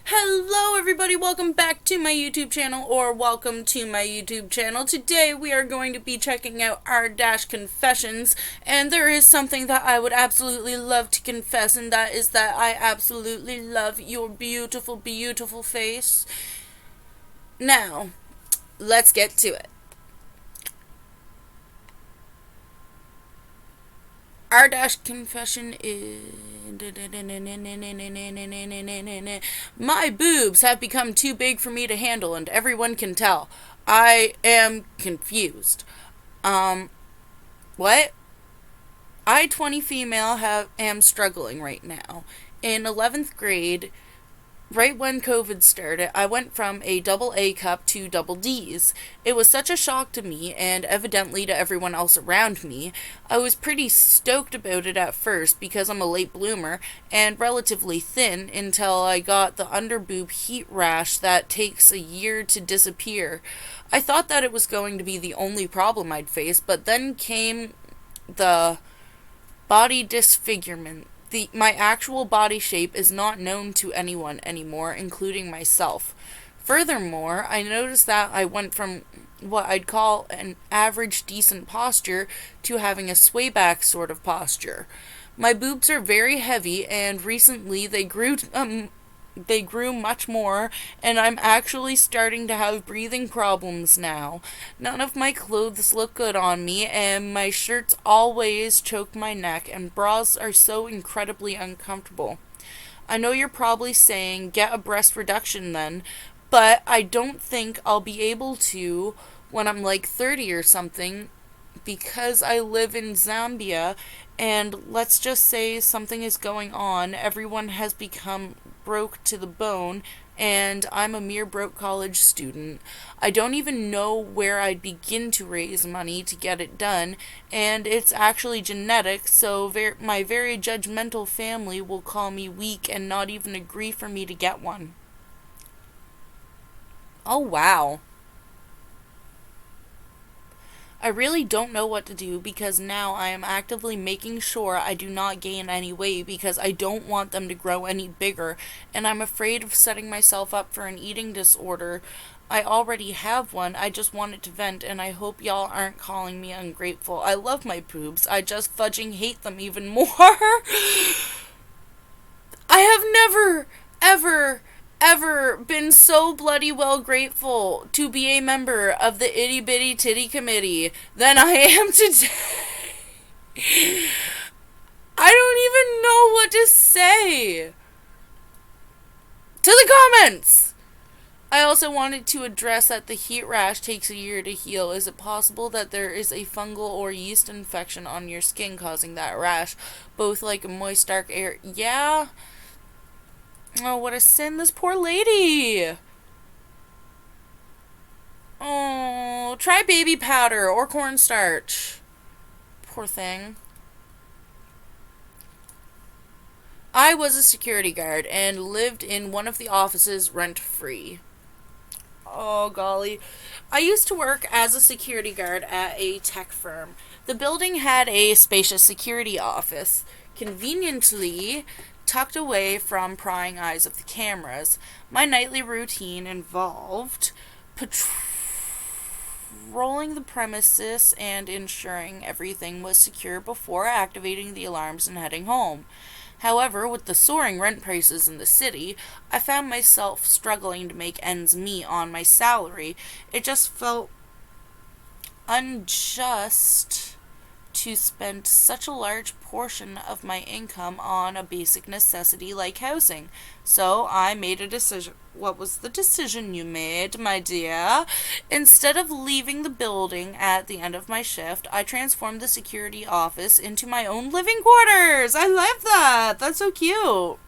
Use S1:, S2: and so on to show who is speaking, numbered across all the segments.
S1: Hello everybody, welcome back to my YouTube channel, or welcome to my YouTube channel. Today we are going to be checking out R-Dash Confessions, and there is something that I would absolutely love to confess, and that is that I absolutely love your beautiful, beautiful face. Now, let's get to it. R-Dash Confession is... My boobs have become too big for me to handle, and everyone can tell. I am confused. What? I, 20 female, am struggling right now. In 11th grade, right when COVID started, I went from a double A cup to double D's. It was such a shock to me, and evidently to everyone else around me. I was pretty stoked about it at first because I'm a late bloomer and relatively thin until I got the underboob heat rash that takes a year to disappear. I thought that it was going to be the only problem I'd face, but then came the body disfigurement. My actual body shape is not known to anyone anymore, including myself. Furthermore, I noticed that I went from what I'd call an average decent posture to having a swayback sort of posture. My boobs are very heavy, and recently they grew much more, and I'm actually starting to have breathing problems now. None of my clothes look good on me, and my shirts always choke my neck, and bras are so incredibly uncomfortable. I know you're probably saying, get a breast reduction then, but I don't think I'll be able to when I'm like 30 or something, because I live in Zambia, and let's just say something is going on. Everyone has become broke to the bone, and I'm a mere broke college student. I don't even know where I'd begin to raise money to get it done, and it's actually genetic, so my very judgmental family will call me weak and not even agree for me to get one. Oh, wow. I really don't know what to do because now I am actively making sure I do not gain any weight because I don't want them to grow any bigger, and I'm afraid of setting myself up for an eating disorder. I already have one. I just wanted to vent, and I hope y'all aren't calling me ungrateful. I love my boobs. I just fudging hate them even more. I have never, ever, ever been so bloody well grateful to be a member of the Itty Bitty Titty Committee than I am today. I don't even know what to say. To the comments! I also wanted to address that the heat rash takes a year to heal. Is it possible that there is a fungal or yeast infection on your skin causing that rash? Both like a moist, dark air. Yeah. Oh, what a sin, this poor lady. Oh, try baby powder or cornstarch. Poor thing. I was a security guard and lived in one of the offices rent-free. Oh, golly. I used to work as a security guard at a tech firm. The building had a spacious security office, conveniently tucked away from prying eyes of the cameras. My nightly routine involved patrolling the premises and ensuring everything was secure before activating the alarms and heading home. However, with the soaring rent prices in the city, I found myself struggling to make ends meet on my salary. It just felt unjust to spend such a large portion of my income on a basic necessity like housing. So I made a decision. What was the decision you made, my dear? Instead of leaving the building at the end of my shift, I transformed the security office into my own living quarters. I love that. That's so cute.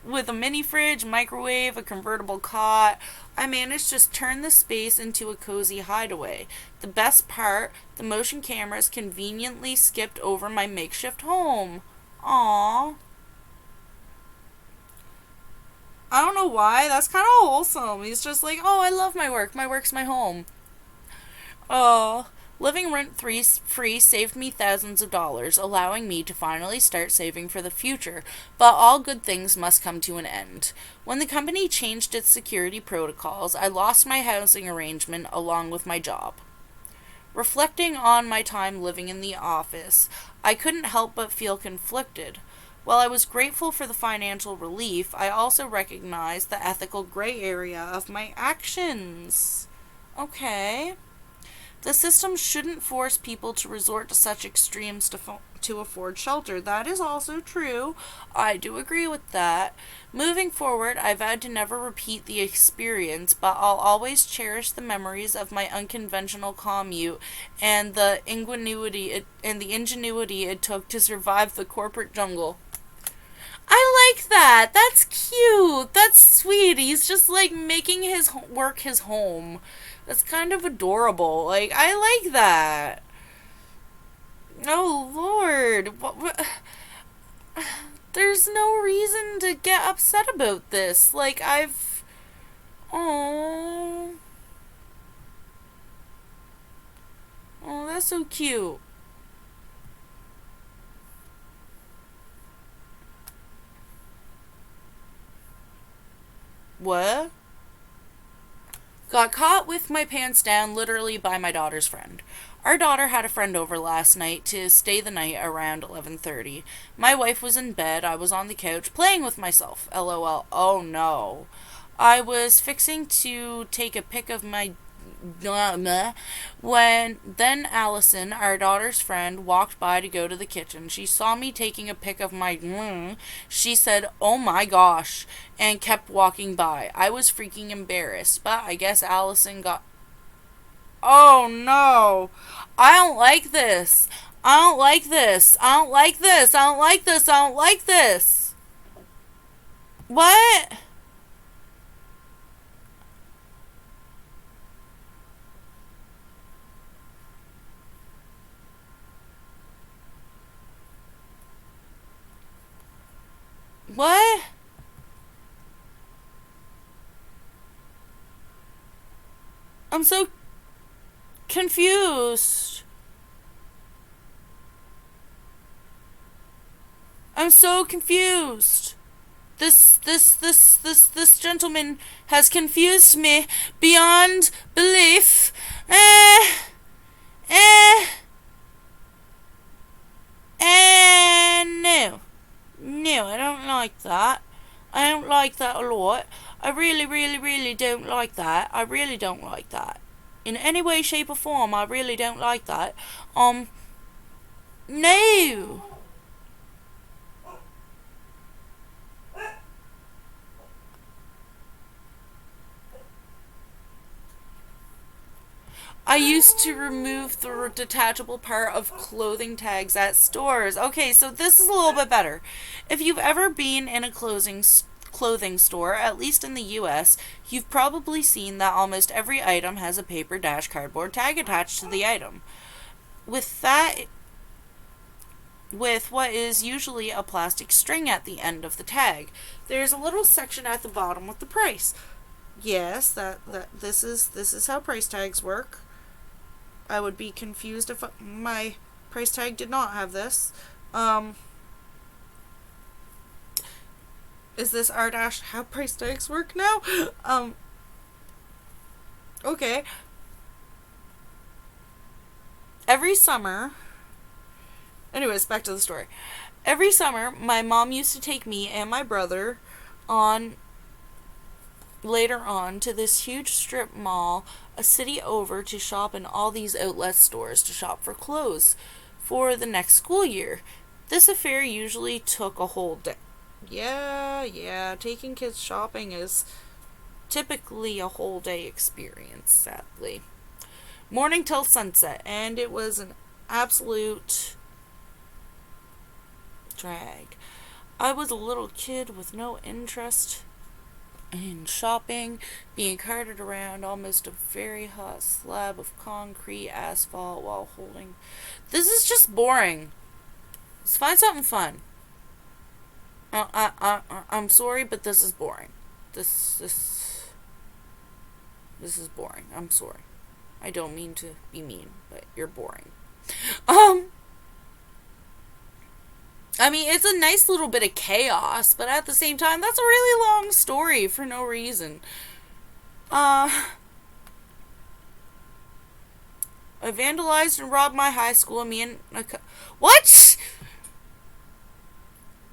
S1: With a mini fridge, microwave, a convertible cot, I managed to turn the space into a cozy hideaway. The best part, the motion cameras conveniently skipped over my makeshift home. Aww. I don't know why. That's kind of wholesome. He's just like, oh, I love my work. My work's my home. Oh. Living rent free saved me thousands of dollars, allowing me to finally start saving for the future, but all good things must come to an end. When the company changed its security protocols, I lost my housing arrangement along with my job. Reflecting on my time living in the office, I couldn't help but feel conflicted. While I was grateful for the financial relief, I also recognized the ethical gray area of my actions. Okay. The system shouldn't force people to resort to such extremes to afford shelter. That is also true. I do agree with that. Moving forward, I vowed to never repeat the experience, but I'll always cherish the memories of my unconventional commute and the ingenuity it took to survive the corporate jungle. I like that. That's cute. That's sweet. He's just like making his work his home. That's kind of adorable. Like, I like that. Oh, Lord. There's no reason to get upset about this. Like, I've. Oh. Oh, that's so cute. What? Got caught with my pants down literally by my daughter's friend. Our daughter had a friend over last night to stay the night around 11:30. My wife was in bed, I was on the couch playing with myself. LOL. Oh no. I was fixing to take a pic of my when then Allison, our daughter's friend, walked by to go to the kitchen. She saw me taking a pic of my she said, "Oh my gosh," and kept walking by. I was freaking embarrassed, but I guess Allison got. Oh no. I don't like this. I don't like this. I don't like this. I don't like this. I don't like this. What? What? I'm so confused. I'm so confused. This gentleman has confused me beyond belief. Eh, eh, no. No, I don't like that. I don't like that a lot. I really, really, really don't like that. I really don't like that. In any way, shape, or form, I really don't like that. No. I used to remove the detachable part of clothing tags at stores. Okay, so this is a little bit better. If you've ever been in a clothing store, at least in the US, you've probably seen that almost every item has a paper cardboard tag attached to the item. With that, with what is usually a plastic string at the end of the tag, there's a little section at the bottom with the price. Yes, that this is how price tags work. I would be confused if my price tag did not have this. Is this R dash how price tags work now? Okay. Every summer. Anyways, back to the story. Every summer, my mom used to take me and my brother on later on to this huge strip mall a city over to shop in all these outlet stores to shop for clothes for the next school year. This affair usually took a whole day. Yeah, taking kids shopping is typically a whole day experience, sadly. Morning till sunset, and it was an absolute drag. I was a little kid with no interest in shopping, being carted around almost a very hot slab of concrete asphalt while holding. This is just boring. Let's find something fun. I'm sorry, but this is boring. This is boring. I'm sorry. I don't mean to be mean, but you're boring. Um, I mean, it's a nice little bit of chaos, but at the same time, that's a really long story for no reason. Uh, I vandalized and robbed my high school, and me and... What?!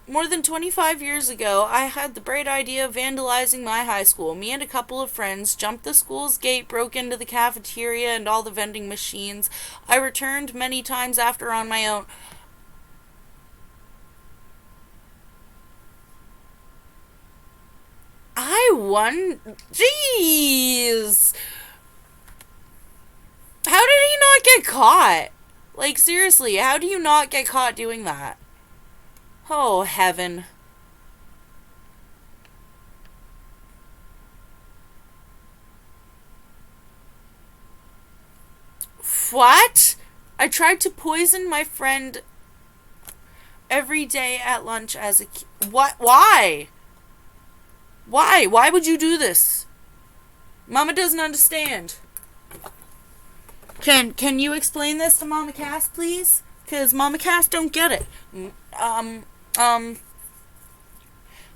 S1: More than 25 years ago, I had the bright idea of vandalizing my high school. Me and a couple of friends jumped the school's gate, broke into the cafeteria and all the vending machines. I returned many times after on my own. I won. Jeez! How did he not get caught? Like, seriously, how do you not get caught doing that? Oh, heaven. What? I tried to poison my friend every day at lunch as a kid. What? Why? Why? Why would you do this? Mama doesn't understand. Can you explain this to Mama Cass, please? Because Mama Cass don't get it.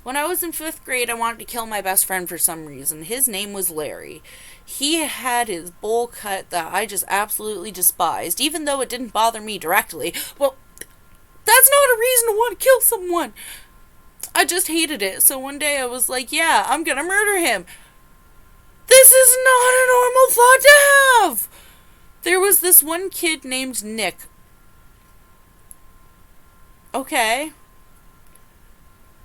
S1: When I was in 5th grade, I wanted to kill my best friend for some reason. His name was Larry. He had his bowl cut that I just absolutely despised, even though it didn't bother me directly. Well, that's not a reason to want to kill someone. I just hated it. So one day I was like, yeah, I'm gonna murder him. This is not a normal thought to have. There was this one kid named Nick. Okay.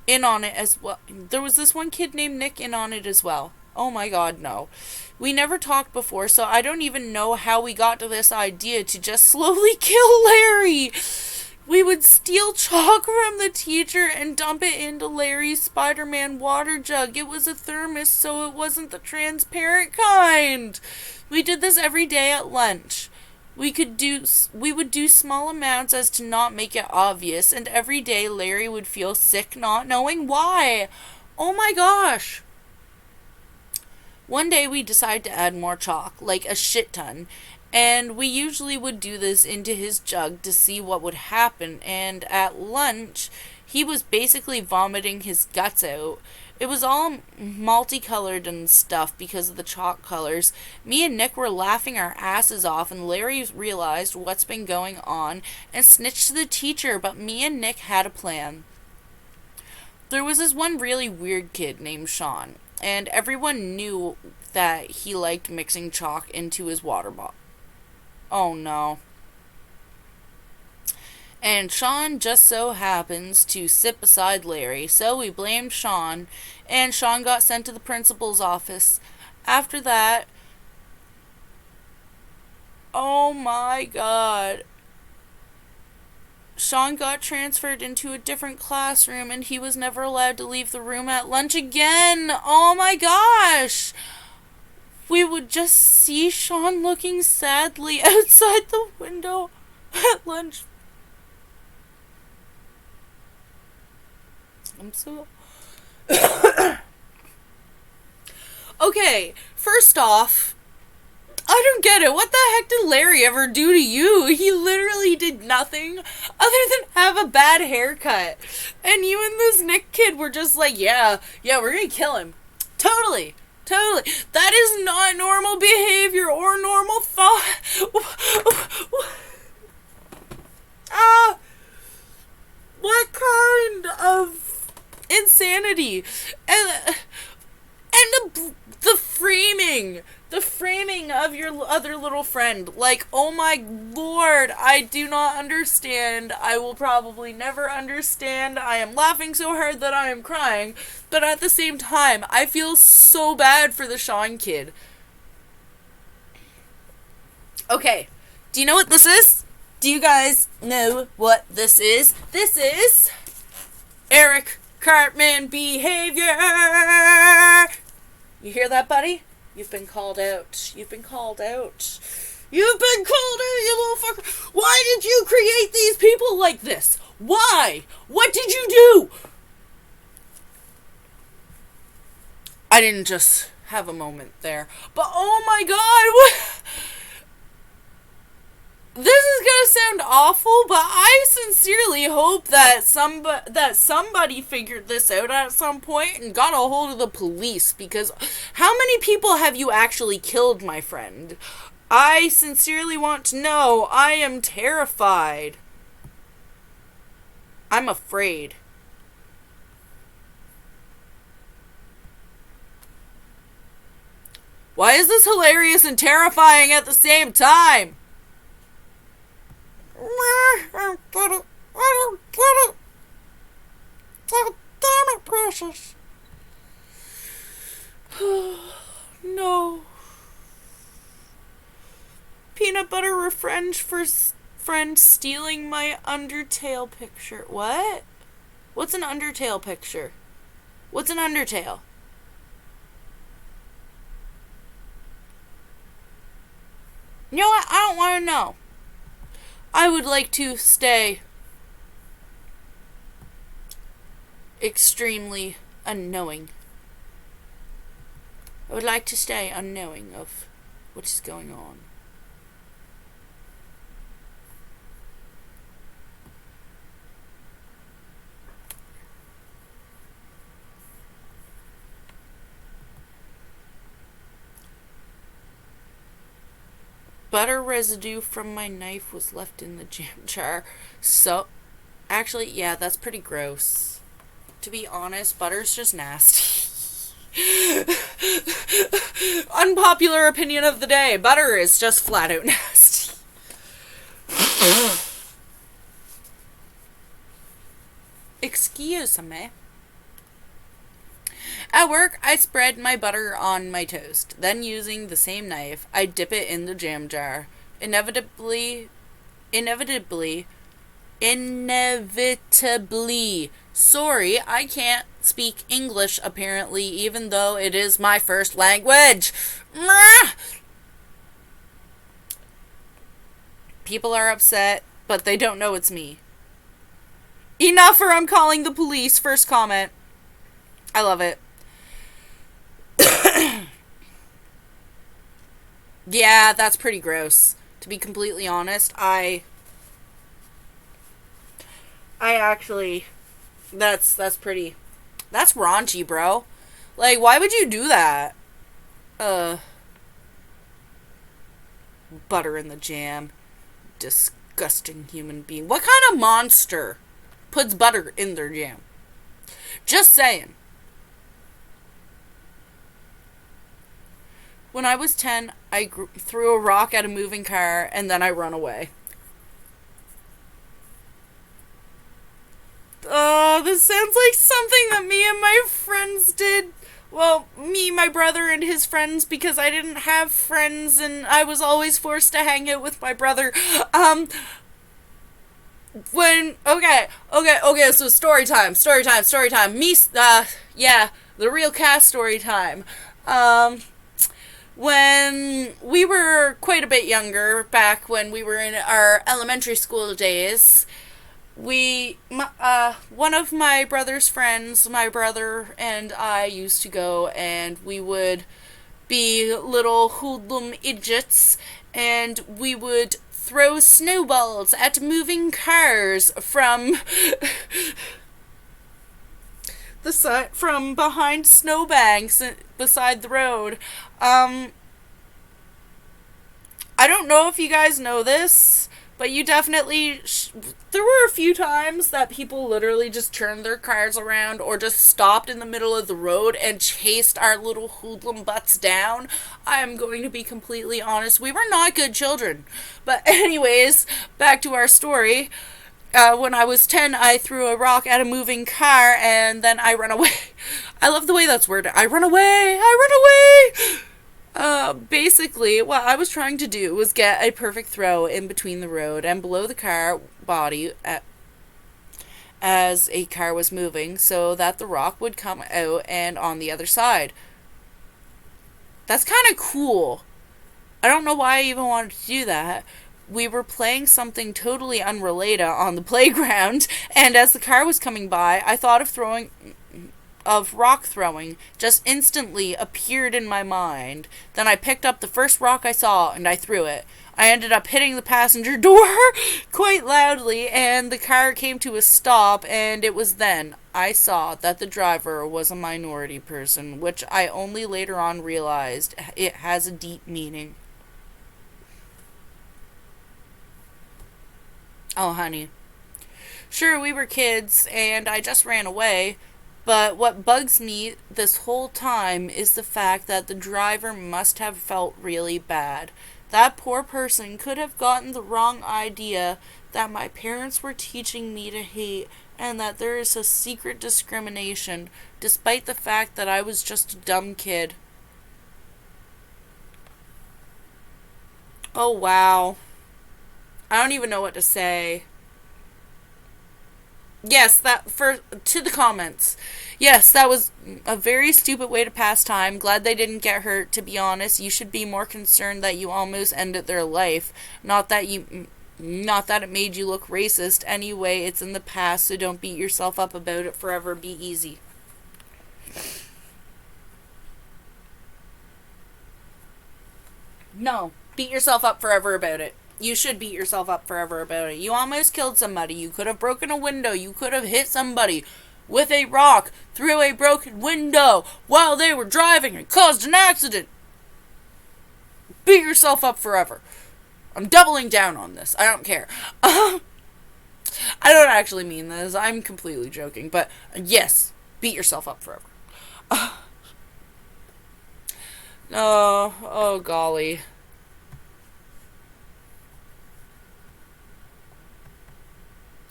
S1: In on it as well. There was this one kid named Nick in on it as well. Oh my god, no. We never talked before, so I don't even know how we got to this idea to just slowly kill Larry. We would steal chalk from the teacher and dump it into Larry's Spider-Man water jug. It was a thermos, so it wasn't the transparent kind. We did this every day at lunch. We would do small amounts as to not make it obvious, and every day Larry would feel sick not knowing why. Oh my gosh. One day we decided to add more chalk, like a shit ton, and we usually would do this into his jug to see what would happen, and at lunch, he was basically vomiting his guts out. It was all multicolored and stuff because of the chalk colors. Me and Nick were laughing our asses off, and Larry realized what's been going on and snitched to the teacher, but me and Nick had a plan. There was this one really weird kid named Sean, and everyone knew that he liked mixing chalk into his water bottle. Oh no. And Sean just so happens to sit beside Larry, so we blamed Sean, and Sean got sent to the principal's office. After that, oh my god, Sean got transferred into a different classroom, and he was never allowed to leave the room at lunch again. Oh my gosh! We would just see Sean looking sadly outside the window at lunch. I'm so... Okay, first off, I don't get it. What the heck did Larry ever do to you? He literally did nothing other than have a bad haircut. And you and this Nick kid were just like, yeah, we're gonna kill him. Totally. That is not normal behavior or normal thought. What kind of insanity? And the framing of your other little friend. Like, oh my lord, I do not understand. I will probably never understand. I am laughing so hard that I am crying. But at the same time, I feel so bad for the Sean kid. Okay, do you know what this is? Do you guys know what this is? This is Eric Cartman behavior. You hear that, buddy? You've been called out. You've been called out. You've been called out, you little fucker. Why did you create these people like this? Why? What did you do? I didn't just have a moment there. But oh my god, what? This is gonna sound awful, but I sincerely hope that somebody figured this out at some point and got a hold of the police, because how many people have you actually killed, my friend? I sincerely want to know. I am terrified. I'm afraid. Why is this hilarious and terrifying at the same time? I don't get it. I don't get it. God damn it, Precious. No. Peanut butter revenge for friend stealing my Undertale picture. What? What's an Undertale picture? What's an Undertale? You know what? I don't want to know. I would like to stay extremely unknowing. I would like to stay unknowing of what is going on. Butter residue from my knife was left in the jam jar. So, actually, yeah, that's pretty gross. To be honest, butter's just nasty. Unpopular opinion of the day. Butter is just flat out nasty. Excuse me. At work, I spread my butter on my toast. Then, using the same knife, I dip it in the jam jar. Inevitably, sorry, I can't speak English apparently, even though it is my first language. People are upset, but they don't know it's me. Enough, or I'm calling the police. First comment. I love it. Yeah, that's pretty gross. To be completely honest, I actually, that's pretty, that's raunchy, bro. Like, why would you do that? Butter in the jam. Disgusting human being. What kind of monster puts butter in their jam? Just saying. When I was 10, I threw a rock at a moving car and then I run away. This sounds like something that me and my friends did. Well, me, my brother, and his friends, because I didn't have friends and I was always forced to hang out with my brother. So story time. Me, yeah, the real cast story time. When we were quite a bit younger, back when we were in our elementary school days, one of my brother's friends, my brother and I used to go, and we would be little hoodlum idiots, and we would throw snowballs at moving cars from from behind snowbanks beside the road. I don't know if you guys know this, but you definitely there were a few times that people literally just turned their cars around or just stopped in the middle of the road and chased our little hoodlum butts down. I am going to be completely honest, we were not good children. But anyways, back to our story. When I was 10, I threw a rock at a moving car and then I ran away. I love the way that's worded. I run away! Basically, what I was trying to do was get a perfect throw in between the road and below the car body as a car was moving, so that the rock would come out and on the other side. That's kind of cool. I don't know why I even wanted to do that. We were playing something totally unrelated on the playground, and as the car was coming by, I thought of rock throwing just instantly appeared in my mind. Then I picked up the first rock I saw and I threw it. I ended up hitting the passenger door quite loudly, and the car came to a stop, and it was then I saw that the driver was a minority person, which I only later on realized it has a deep meaning. Oh, honey. Sure, we were kids, and I just ran away, but what bugs me this whole time is the fact that the driver must have felt really bad. That poor person could have gotten the wrong idea that my parents were teaching me to hate and that there is a secret discrimination, despite the fact that I was just a dumb kid. Oh, wow. I don't even know what to say. Yes, that for to the comments. Yes, that was a very stupid way to pass time. Glad they didn't get hurt. To be honest, you should be more concerned that you almost ended their life, not that it made you look racist. Anyway, it's in the past, so don't beat yourself up about it forever. Be easy. No, beat yourself up forever about it. You should beat yourself up forever about it. You almost killed somebody. You could have broken a window. You could have hit somebody with a rock through a broken window while they were driving and caused an accident. Beat yourself up forever. I'm doubling down on this. I don't care. I don't actually mean this. I'm completely joking. But yes, beat yourself up forever. Oh golly.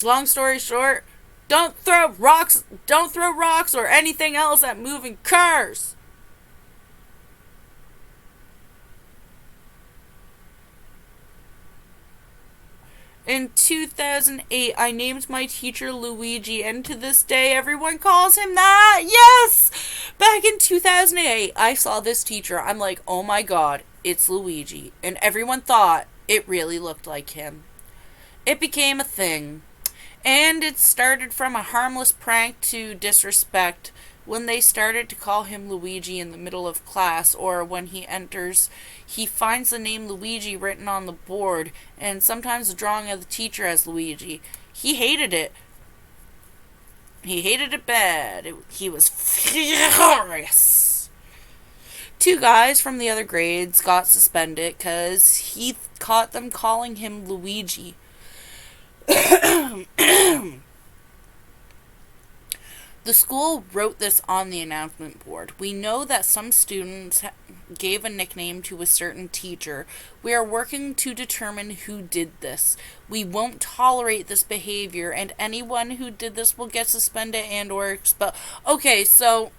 S1: Long story short, don't throw rocks or anything else at moving cars. In 2008, I named my teacher Luigi, and to this day, everyone calls him that. Yes! Back in 2008, I saw this teacher. I'm like, oh my god, it's Luigi. And everyone thought it really looked like him. It became a thing. And it started from a harmless prank to disrespect when they started to call him Luigi in the middle of class, or when he enters, he finds the name Luigi written on the board, and sometimes a drawing of the teacher as Luigi. He hated it. He hated it bad. He was furious. Two guys from the other grades got suspended because he caught them calling him Luigi. The school wrote this on the announcement board. We know that some students gave a nickname to a certain teacher. We are working to determine who did this. We won't tolerate this behavior, and anyone who did this will get suspended and or expelled. Okay, so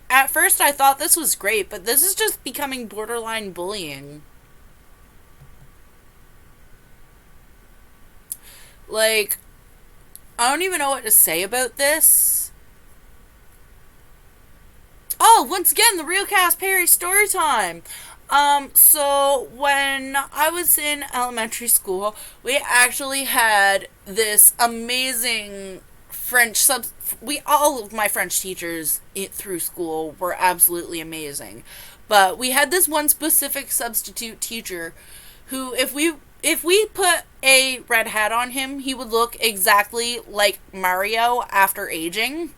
S1: at first I thought this was great, but this is just becoming borderline bullying. Like, I don't even know what to say about this. Oh, once again, the Real Cast Perry story time. So when I was in elementary school, we actually had this amazing French all of my French teachers through school were absolutely amazing. But we had this one specific substitute teacher who, if we put a red hat on him, he would look exactly like Mario after aging.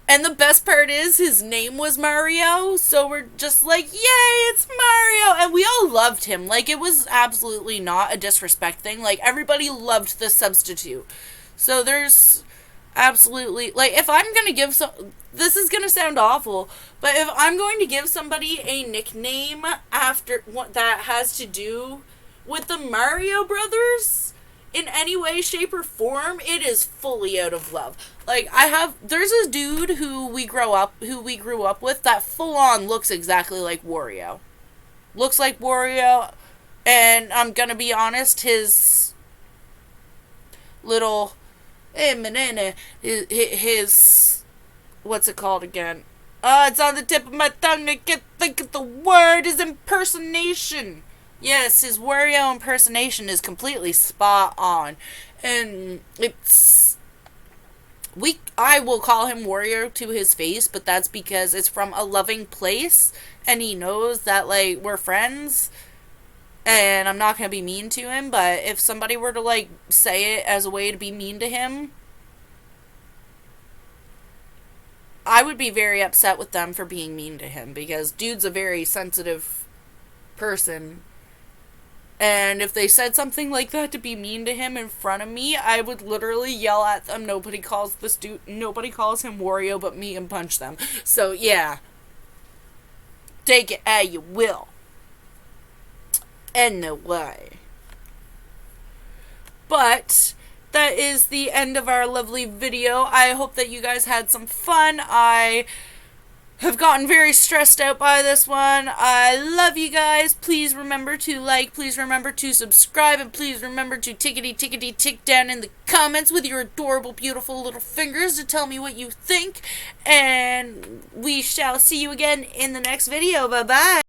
S1: And the best part is his name was Mario, so we're just like, yay, it's Mario! And we all loved him. Like, it was absolutely not a disrespect thing. Like, everybody loved the substitute. So there's absolutely, like, if I'm gonna give this is gonna sound awful, but if I'm going to give somebody a nickname after what that has to do with the Mario Brothers in any way, shape, or form, it is fully out of love. Like, there's a dude who we grew up with that full on looks exactly like Wario. Looks like Wario, and I'm gonna be honest, his little his what's it called again? It's on the tip of my tongue. I can't think of the word. His impersonation. Yes, his Wario impersonation is completely spot on. And I will call him Wario to his face, but that's because it's from a loving place, and he knows that, like, we're friends. and I'm not going to be mean to him, but if somebody were to, like, say it as a way to be mean to him, I would be very upset with them for being mean to him, because dude's a very sensitive person. And if they said something like that to be mean to him in front of me, I would literally yell at them. Nobody calls him Wario but me, and punch them. So, yeah. Take it how you will. Anyway. But that is the end of our lovely video. I hope that you guys had some fun. I have gotten very stressed out by this one. I love you guys. Please remember to like, please remember to subscribe, and please remember to tick down in the comments with your adorable, beautiful little fingers to tell me what you think. And we shall see you again in the next video. Bye-bye.